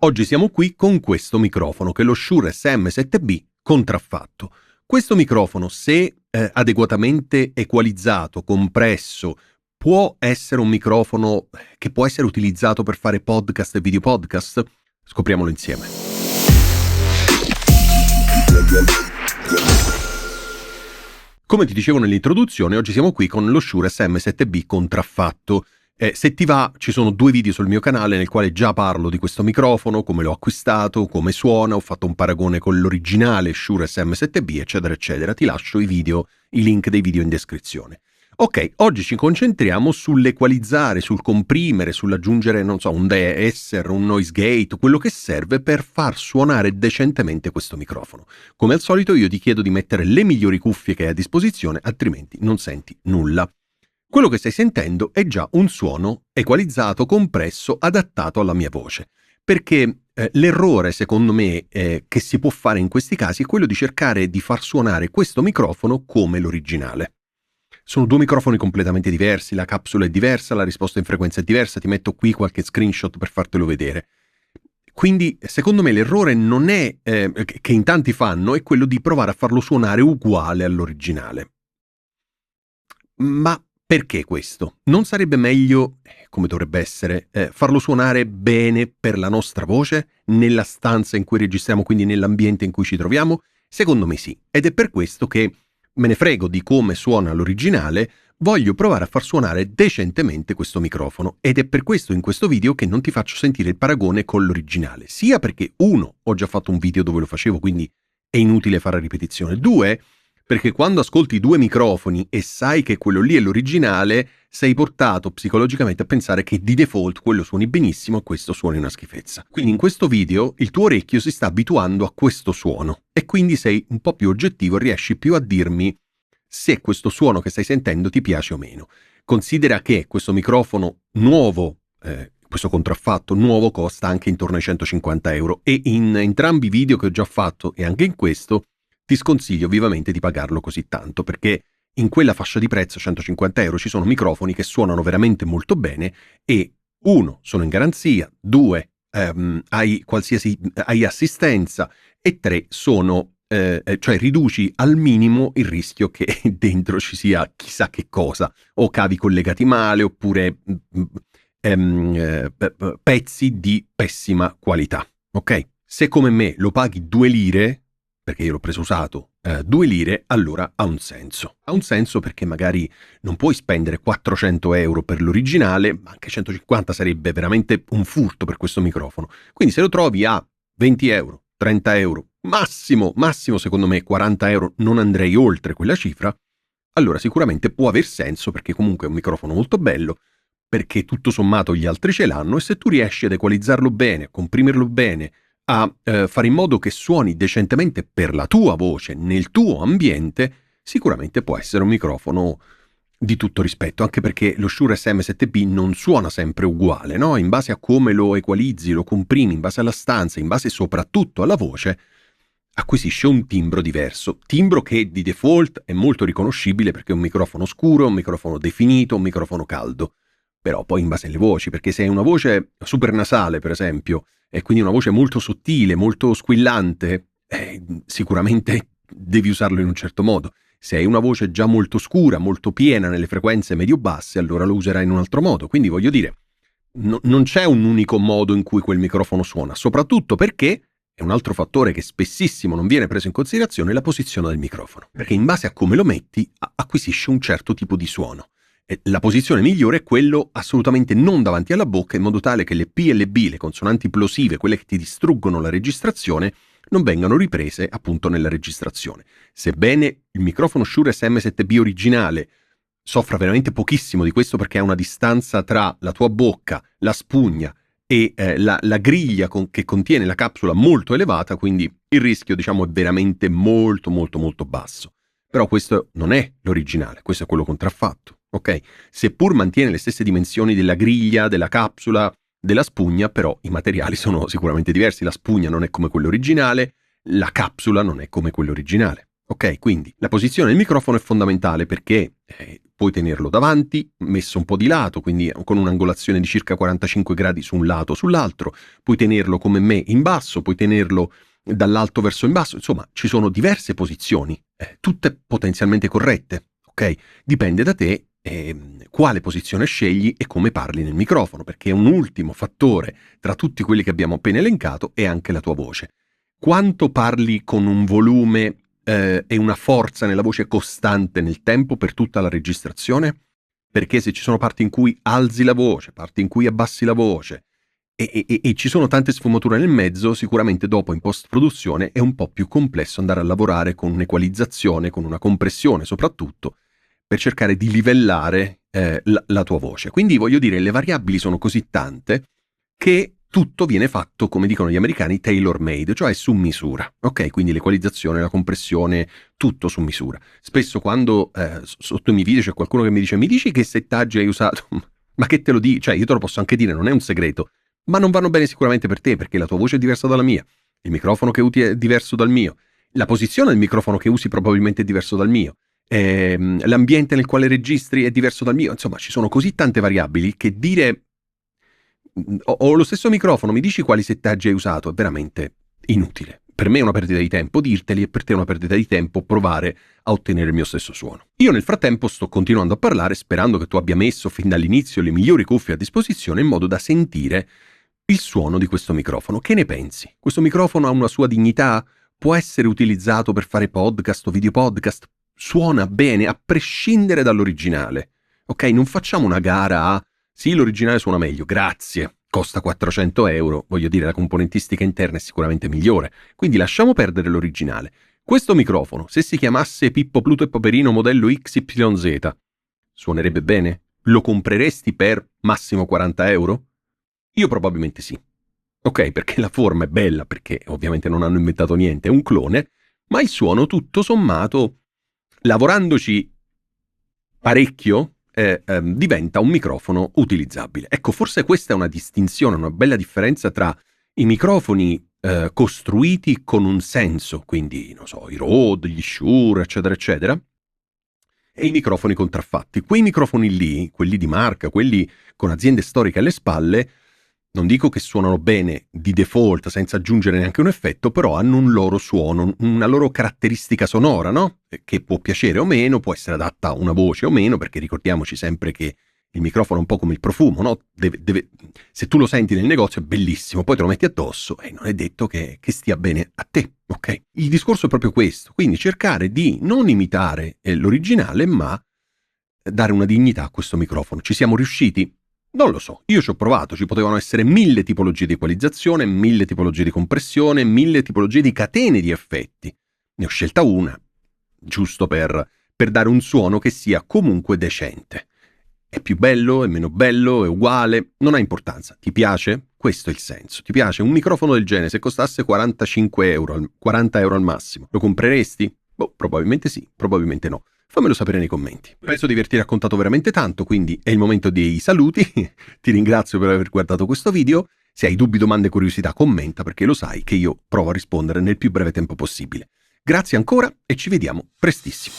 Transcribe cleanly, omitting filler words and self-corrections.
Oggi siamo qui con questo microfono che è lo Shure SM7B contraffatto. Questo microfono, se adeguatamente equalizzato, compresso, può essere un microfono che può essere utilizzato per fare podcast e video podcast? Scopriamolo insieme. Come ti dicevo nell'introduzione, oggi siamo qui con lo Shure SM7B contraffatto. Se ti va, ci sono 2 video sul mio canale nel quale già parlo di questo microfono, come l'ho acquistato, come suona, ho fatto un paragone con l'originale Shure SM7B, eccetera, eccetera. Ti lascio i link dei video in descrizione. Ok, oggi ci concentriamo sull'equalizzare, sul comprimere, sull'aggiungere, un de-esser, un noise gate, quello che serve per far suonare decentemente questo microfono. Come al solito io ti chiedo di mettere le migliori cuffie che hai a disposizione, altrimenti non senti nulla. Quello che stai sentendo è già un suono equalizzato, compresso, adattato alla mia voce. Perché l'errore, secondo me, che si può fare in questi casi è quello di cercare di far suonare questo microfono come l'originale. Sono 2 microfoni completamente diversi, la capsula è diversa, la risposta in frequenza è diversa, ti metto qui qualche screenshot per fartelo vedere. Quindi, secondo me, l'errore non è, che in tanti fanno, è quello di provare a farlo suonare uguale all'originale. Ma perché questo? Non sarebbe meglio, come dovrebbe essere, farlo suonare bene per la nostra voce, nella stanza in cui registriamo, quindi nell'ambiente in cui ci troviamo? Secondo me sì, ed è per questo che me ne frego di come suona l'originale, voglio provare a far suonare decentemente questo microfono, ed è per questo in questo video che non ti faccio sentire il paragone con l'originale, sia perché 1, ho già fatto un video dove lo facevo, quindi è inutile fare ripetizione, 2, perché quando ascolti 2 microfoni e sai che quello lì è l'originale, sei portato psicologicamente a pensare che di default quello suoni benissimo e questo suoni una schifezza. Quindi in questo video il tuo orecchio si sta abituando a questo suono e quindi sei un po' più oggettivo e riesci più a dirmi se questo suono che stai sentendo ti piace o meno. Considera che questo microfono nuovo, questo contraffatto nuovo, costa anche intorno ai 150 euro e in entrambi i video che ho già fatto e anche in questo ti sconsiglio vivamente di pagarlo così tanto, perché in quella fascia di prezzo, 150 euro, ci sono microfoni che suonano veramente molto bene e 1, sono in garanzia, 2, hai assistenza e 3, cioè riduci al minimo il rischio che dentro ci sia chissà che cosa, o cavi collegati male, oppure pezzi di pessima qualità, ok? Se come me lo paghi 2 lire, perché io l'ho preso usato, 2 lire, allora ha un senso. Ha un senso perché magari non puoi spendere 400 euro per l'originale, ma anche 150 sarebbe veramente un furto per questo microfono. Quindi se lo trovi a 20 euro, 30 euro, massimo secondo me 40 euro, non andrei oltre quella cifra, allora sicuramente può aver senso perché comunque è un microfono molto bello, perché tutto sommato gli altri ce l'hanno e se tu riesci ad equalizzarlo bene, a comprimerlo bene, a fare in modo che suoni decentemente per la tua voce, nel tuo ambiente, sicuramente può essere un microfono di tutto rispetto, anche perché lo Shure SM7B non suona sempre uguale, no? In base a come lo equalizzi, lo comprimi, in base alla stanza, in base soprattutto alla voce, acquisisce un timbro diverso, timbro che di default è molto riconoscibile perché è un microfono scuro, un microfono definito, un microfono caldo, però poi in base alle voci, perché se hai una voce super nasale, per esempio, e quindi una voce molto sottile, molto squillante, sicuramente devi usarlo in un certo modo. Se hai una voce già molto scura, molto piena nelle frequenze medio-basse, allora lo userai in un altro modo. Quindi voglio dire, non c'è un unico modo in cui quel microfono suona, soprattutto perché è un altro fattore che spessissimo non viene preso in considerazione, la posizione del microfono. Perché in base a come lo metti, acquisisce un certo tipo di suono. La posizione migliore è quello assolutamente non davanti alla bocca, in modo tale che le P e le B, le consonanti plosive, quelle che ti distruggono la registrazione, non vengano riprese appunto nella registrazione. Sebbene il microfono Shure SM7B originale soffra veramente pochissimo di questo perché ha una distanza tra la tua bocca, la spugna e la griglia che contiene la capsula molto elevata, quindi il rischio è veramente molto basso. Però questo non è l'originale, questo è quello contraffatto. Ok? Seppur mantiene le stesse dimensioni della griglia, della capsula, della spugna, però i materiali sono sicuramente diversi. La spugna non è come quella originale, la capsula non è come quella originale. Ok? Quindi la posizione del microfono è fondamentale perché puoi tenerlo davanti, messo un po' di lato, quindi con un'angolazione di circa 45 gradi su un lato o sull'altro, puoi tenerlo come me in basso, puoi tenerlo dall'alto verso il basso, insomma ci sono diverse posizioni, tutte potenzialmente corrette, ok? Dipende da te quale posizione scegli e come parli nel microfono, perché un ultimo fattore tra tutti quelli che abbiamo appena elencato è anche la tua voce. Quanto parli con un volume e una forza nella voce costante nel tempo per tutta la registrazione? Perché se ci sono parti in cui alzi la voce, parti in cui abbassi la voce e ci sono tante sfumature nel mezzo, sicuramente dopo in post-produzione è un po' più complesso andare a lavorare con un'equalizzazione, con una compressione soprattutto, per cercare di livellare la tua voce. Quindi voglio dire, le variabili sono così tante che tutto viene fatto, come dicono gli americani, tailor-made, cioè su misura. Ok, quindi l'equalizzazione, la compressione, tutto su misura. Spesso quando sotto i miei video c'è qualcuno che mi dice: mi dici che settaggi hai usato? Ma che te lo dico? Cioè io te lo posso anche dire, non è un segreto, ma non vanno bene sicuramente per te, perché la tua voce è diversa dalla mia, il microfono che usi è diverso dal mio, la posizione del microfono che usi probabilmente è diverso dal mio, l'ambiente nel quale registri è diverso dal mio, insomma ci sono così tante variabili che dire ho lo stesso microfono, mi dici quali settaggi hai usato, è veramente inutile. Per me è una perdita di tempo dirteli e per te è una perdita di tempo provare a ottenere il mio stesso suono. Io nel frattempo sto continuando a parlare sperando che tu abbia messo fin dall'inizio le migliori cuffie a disposizione in modo da sentire il suono di questo microfono. Che ne pensi? Questo microfono ha una sua dignità? Può essere utilizzato per fare podcast o video podcast? Suona bene a prescindere dall'originale. Ok, non facciamo una gara a sì, l'originale suona meglio, grazie. Costa 400 euro, voglio dire, la componentistica interna è sicuramente migliore, quindi lasciamo perdere l'originale. Questo microfono, se si chiamasse Pippo, Pluto e Paperino modello XYZ, suonerebbe bene? Lo compreresti per massimo 40 euro? Io probabilmente sì. Ok, perché la forma è bella, perché ovviamente non hanno inventato niente, è un clone, ma il suono tutto sommato, lavorandoci parecchio, diventa un microfono utilizzabile. Ecco, forse questa è una distinzione, una bella differenza tra i microfoni costruiti con un senso, quindi, non so, i Rode, gli Shure, eccetera, eccetera, e i microfoni contraffatti. Quei microfoni lì, quelli di marca, quelli con aziende storiche alle spalle, non dico che suonano bene di default senza aggiungere neanche un effetto, però hanno un loro suono, una loro caratteristica sonora, no? Che può piacere o meno, può essere adatta a una voce o meno, perché ricordiamoci sempre che il microfono è un po' come il profumo, no? Se tu lo senti nel negozio è bellissimo, poi te lo metti addosso e non è detto che stia bene a te, ok? Il discorso è proprio questo, quindi cercare di non imitare l'originale, ma dare una dignità a questo microfono. Ci siamo riusciti? Non lo so, io ci ho provato, ci potevano essere 1000 tipologie di equalizzazione, 1000 tipologie di compressione, 1000 tipologie di catene di effetti. Ne ho scelta una, giusto per dare un suono che sia comunque decente. È più bello, è meno bello, è uguale, non ha importanza. Ti piace? Questo è il senso. Ti piace un microfono del genere? Se costasse 45 euro, 40 euro al massimo, lo compreresti? Boh, probabilmente sì, probabilmente no. Fammelo sapere nei commenti. Penso di averti raccontato veramente tanto, quindi è il momento dei saluti. Ti ringrazio per aver guardato questo video. Se hai dubbi, domande, curiosità, commenta, perché lo sai che io provo a rispondere nel più breve tempo possibile. Grazie ancora e ci vediamo prestissimo.